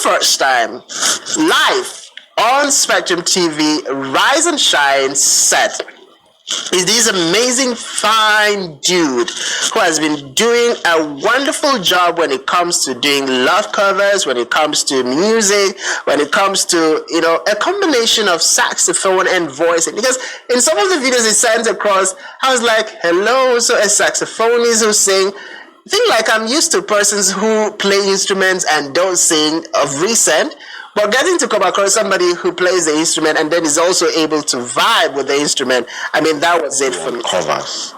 first time, live on Spectrum TV, Rise and Shine set is this amazing, fine dude who has been doing a wonderful job when it comes to doing love covers, when it comes to music, when it comes to, a combination of saxophone and voice. Because in some of the videos he sent across, I was like, hello, so a saxophonist who sing. I think like I'm used to persons who play instruments and don't sing of recent. But getting to come across somebody who plays the instrument and then is also able to vibe with the instrument, I mean, that was it for me. Covers.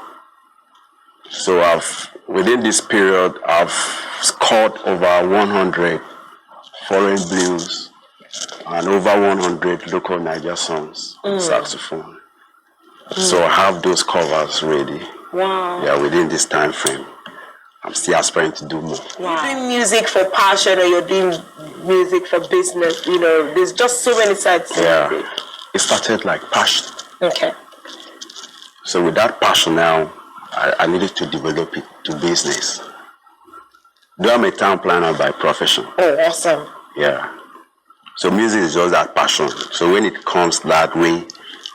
So within this period, I've scored over 100 foreign blues and over 100 local Niger songs on saxophone. So I have those covers ready. Wow. Yeah, within this time frame. I'm still aspiring to do more. Wow. You're doing music for passion or you're doing music for business, there's just so many sides to music. It started like passion. Okay. So with that passion now, I needed to develop it to business. Though I'm a town planner by profession. Oh, awesome. Yeah. So music is just that passion. So when it comes that way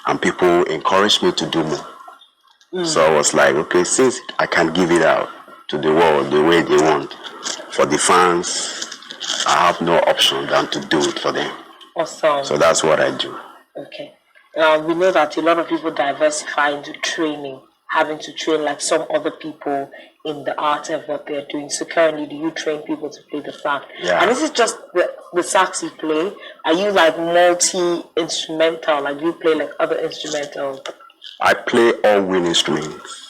and people encourage me to do more. So I was like, okay, since I can give it out to the world the way they want. For the fans, I have no option than to do it for them. Awesome. So that's what I do. Okay. We know that a lot of people diversify into training, having to train like some other people in the art of what they're doing. So currently, do you train people to play the sax? Yeah. And this is just the sax you play? Are you like multi-instrumental? Like do you play like other instrumentals? I play all wind instruments.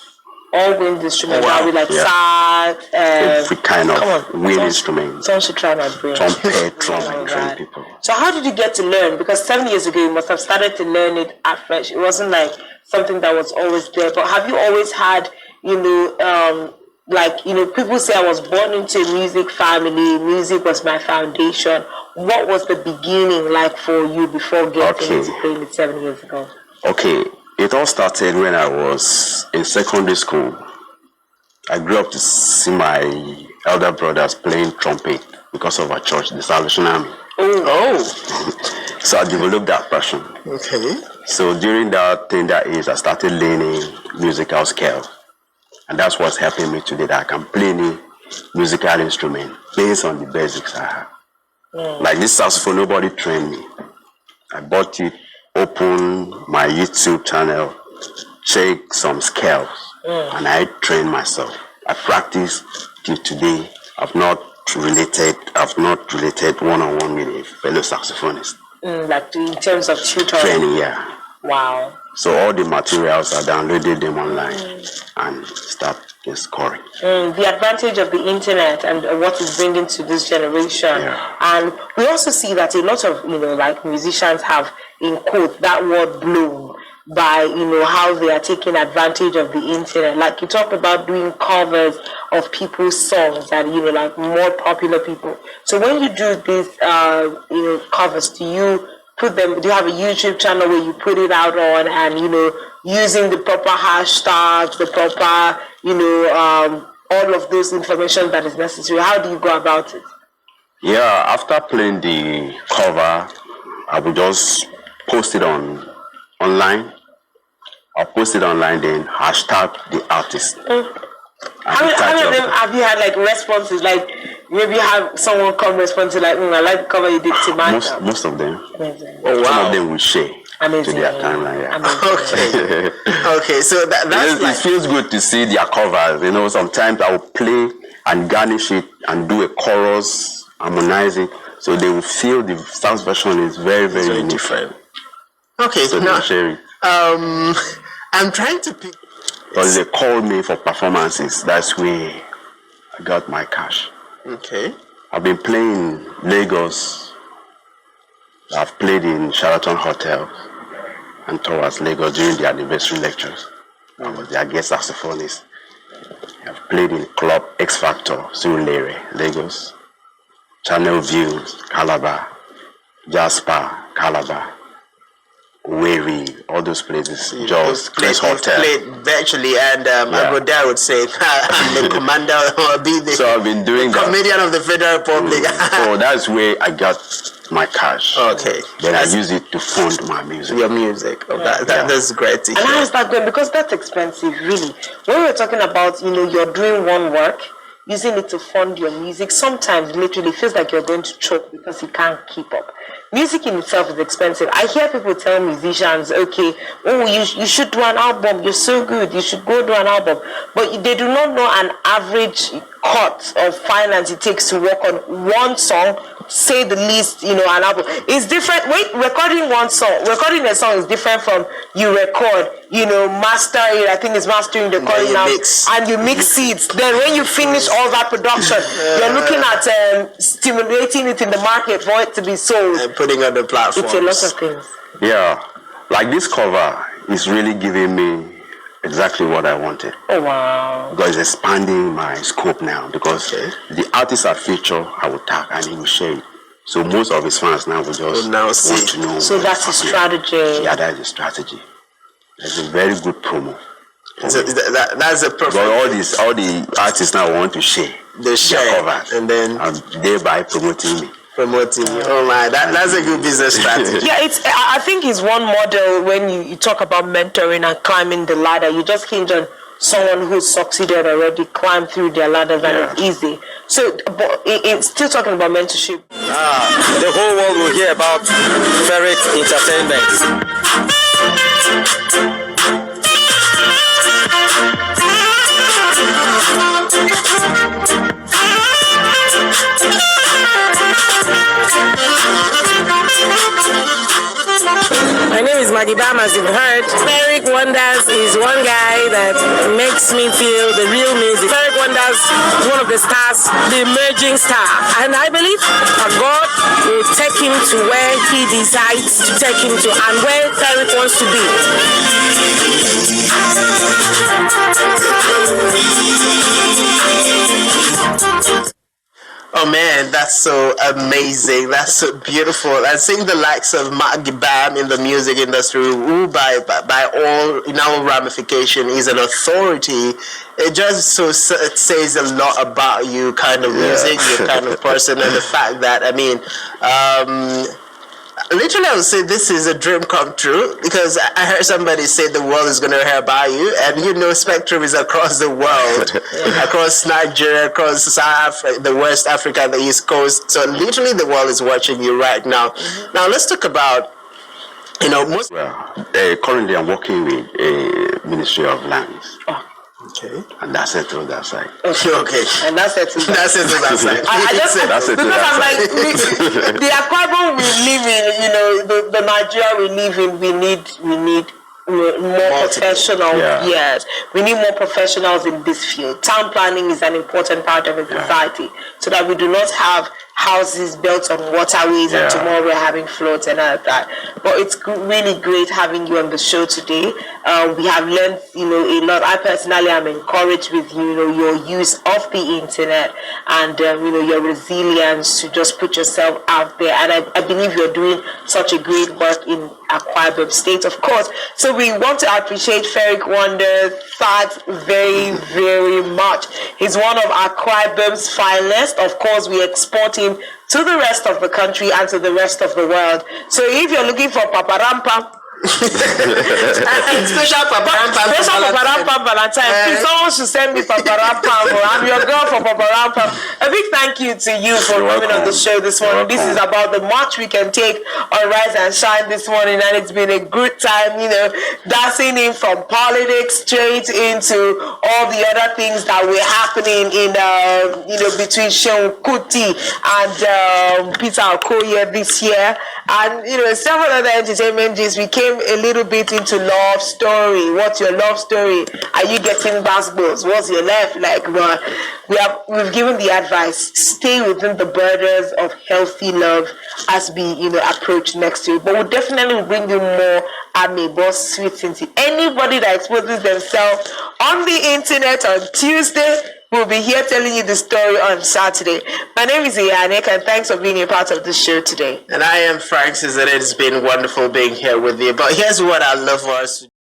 All wind instruments, wow. like sax, every kind of wind instrument. Someone should try my brain. Trumpet, train people. So how did you get to learn? Because 7 years ago you must have started to learn it afresh. It wasn't like something that was always there. But have you always had, people say I was born into a music family. Music was my foundation. What was the beginning like for you before getting into playing it 7 years ago? Okay. It all started when I was in secondary school. I grew up to see my elder brothers playing trumpet because of our church, the Salvation Army. Oh. So I developed that passion. Okay. So during that tender age, I started learning musical scale. And that's what's helping me today, that I can play any musical instrument based on the basics I have. Like this saxophone, nobody trained me. I bought it, open my YouTube channel, check some scales, and I train myself. I practice till today. I've not related one-on-one with a fellow saxophonist. Like in terms of tutoring? Training, yeah. Wow. So all the materials, I downloaded them online and start scoring. The advantage of the internet and what it's bringing to this generation. Yeah. And we also see that a lot of, musicians have, in quote, that word blown by, how they are taking advantage of the internet. Like you talked about doing covers of people's songs and, like more popular people. So when you do these, covers, do you have a YouTube channel where you put it out on and, using the proper hashtags, the proper, all of those information that is necessary? How do you go about it? Yeah, after playing the cover, I will just post it online. I'll post it online, then hashtag the artist. How many of them have you had like responses? Like maybe you have someone come respond to like, I like the cover you did to my most of them. Amazing. Oh, wow. Some of them will share Amazing. to their timeline. Yeah. Okay. Okay, so that's it feels good to see their covers. Sometimes I will play and garnish it and do a chorus, harmonize it, so they will feel the sax version is very, very unique. Different. Okay, so now share it. I'm trying to pick. Because they called me for performances. That's where I got my cash. Okay. I've been playing in Lagos. I've played in Sheraton Hotel and towards Lagos during the anniversary lectures. I was their guest saxophonist. I've played in Club X Factor, Surulere, Lagos. Channel Views, Calabar. Jasper, Calabar. Wavy, all those places, Jos, Place Hotel. Played virtually, and Agoda would say, I'm the commander, or be the So I've been doing that. comedian of the Federal Republic. So that's where I got my cash. Okay. Then I use it to fund my music. Your music. Oh, that's great to And how hear. is that going? Because that's expensive, really. When we're talking about, you're doing one work, using it to fund your music, sometimes literally feels like you're going to choke because you can't keep up. Music in itself is expensive. I hear people tell musicians, okay, you should do an album, you're so good, you should go do an album. But they do not know an average cut of finance it takes to work on one song, say the least, an album. It's different. Recording a song is different from you record, master it. I think it's mastering the recording now, and you mix it. Then when you finish all that production, you're looking at stimulating it in the market for it to be sold. And putting on the platform. It's a lot of things. Yeah, like this cover is really giving me exactly what I wanted. Oh wow! Because it's expanding my scope now. Because the artists I feature, I will tag and he will share it. So most of his fans now will just want to know. So that's a strategy. Yeah, that is a strategy. It's a very good promo. That's a perfect. But all the artists now want to share. They share covers, and then thereby promoting me. Promoting you. Oh my, that's a good business strategy. Yeah, I think it's one model when you talk about mentoring and climbing the ladder. You just hinge on someone who's succeeded already, climbed through their ladders, and it's easy. So, but it's still talking about mentorship. The whole world will hear about Ferret Entertainment. My name is Maggie Bam, as you've heard. Ferric Wonders is one guy that makes me feel the real music. Ferric Wonders is one of the stars, the emerging star. And I believe that God will take him to where he decides to take him to and where Ferric wants to be. Oh man, that's so amazing. That's so beautiful. And seeing the likes of Maggie Bam in the music industry, who by all in our ramification is an authority, it just it says a lot about you kind of music, your kind of person, and the fact that, literally, I would say this is a dream come true, because I heard somebody say the world is going to hear about you, and Spectrum is across the world, across Nigeria, across South Africa, the West Africa, the East Coast. So literally, the world is watching you right now. Now let's talk about, most. Well, currently I'm working with a Ministry of Lands. Okay. And that's it on that side. Okay. And that's it. That's it on that side. That's it. Because I'm like, the Akwa Ibom we live in, the Nigeria we live in, we need more professionals. Yes, we need more professionals in this field. Town planning is an important part of a society, so that we do not have houses built on waterways and tomorrow we're having floods and all that. But it's really great having you on the show today. We have learned a lot. I personally am encouraged with your use of the internet and your resilience to just put yourself out there, and I believe you're doing such a great work in Akwa Ibom State, of course. So we want to appreciate Ferric Wonders very, very much. He's one of Akwa Ibom's finest. Of course, we export him to the rest of the country and to the rest of the world. So if you're looking for Paparampa, special Paparampa Valentine. Please, someone should send me Paparampa. I'm your girl for Paparampa. A big thank you to you for coming on the show this morning. This is about the march we can take on Rise and Shine this morning, and it's been a good time, dancing in from politics straight into all the other things that were happening in, between Seun Kuti and Peter Okoye this year, and several other entertainment gist. We came a little bit into love story. What's your love story? Are you getting basketballs? What's your life like? Well, we've given the advice: stay within the borders of healthy love as we approach next year. But we'll definitely bring you more boss sweet into anybody that exposes themselves on the internet on Tuesday. We'll be here telling you the story on Saturday. My name is Iyanek, and thanks for being a part of the show today. And I am Francis, and it's been wonderful being here with you. But here's what I'd love for us to do.